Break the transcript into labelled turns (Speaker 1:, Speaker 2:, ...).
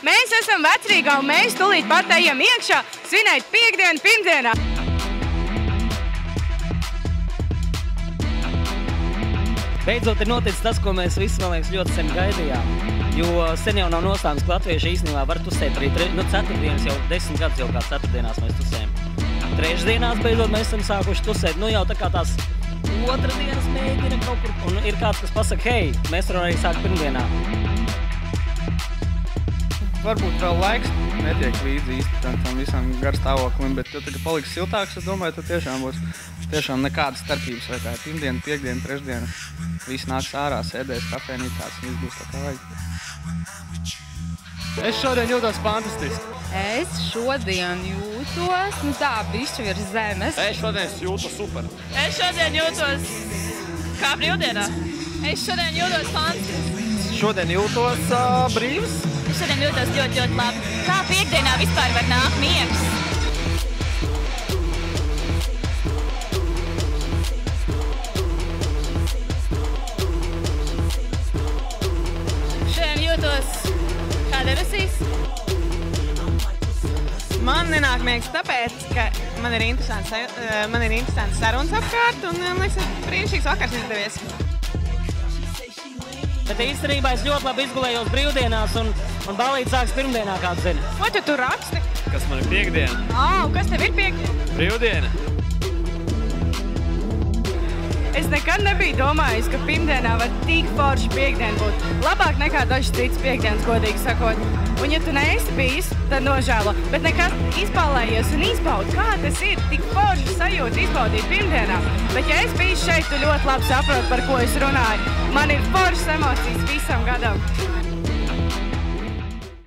Speaker 1: Mēs esam Vecrīgā un mēs tūlīt pat ejam iekšā svinēt piekdienu pirmdienā.
Speaker 2: Beidzot ir noticis tas, ko mēs visi, man liekas, ļoti sen gaidījām. Jo sen jau nav nostājums, ka latvieši īstenībā var tusēt arī ceturtdienas, jau 10 gadus jau kā ceturtdienās mēs tusējam. Trešdienās beidzot mēs esam sākuši tusēt, nu jau tā kā tās otrdienas mēģina kaut kur. Un ir kāds, kas pasaka, hei, mēs varam arī sākt pirmdienā.
Speaker 3: Varbūt vēl laiks netiek līdzi īsti tam visam garstāvoklim, bet tad, kad paliks siltāks, es domāju, tad tiešām būs nekādas starpības, vai tā ir pirmdiena, piekdiena, trešdiena. Visi nāks ārā, sēdēs kafēnīcās un viss būs tā kā vajag.
Speaker 4: Es šodien jūtos fantastiski.
Speaker 5: Es šodien jūtos, tā bišķi virs zemes.
Speaker 4: Es šodien jūtos super.
Speaker 6: Es šodien jūtos kā brīvdienā. Es šodien jūtos fantastiski.
Speaker 4: Šodien jūtos brīvs.
Speaker 6: Es šodien jūtos ļoti, ļoti labi. Kā piekdienā vispār var nākt miegs? Šodien jūtos kā debesīs.
Speaker 7: Man nenāk miegs tāpēc, ka man ir interesants sarunas apkārt un, man liekas, brīnišķīgs vakars izdevies.
Speaker 2: Bet īstenībā es ļoti labi izgulējos brīvdienās un balīti sāks pirmdienā, kāds zina.
Speaker 1: Ko tu tur raksti?
Speaker 4: Kas man ir piekdiena?
Speaker 1: Un kas tev ir piekdiena?
Speaker 4: Brīvdiena.
Speaker 1: Es nekad nebiju domājis, ka pirmdienā var tik forši piekdiena būt. Labāk nekā dažas citas piekdienas, godīgi sakot. Un ja tu neesi bijis, tad nožēlo. Bet nekad izpālējies un izbaudi, kā tas ir tik forši sajūta izbaudīt pirmdienā. Bet ja es biju šeit, tu ļoti labi saproti, par ko es runāju. Man ir foršas emocijas visam gadam.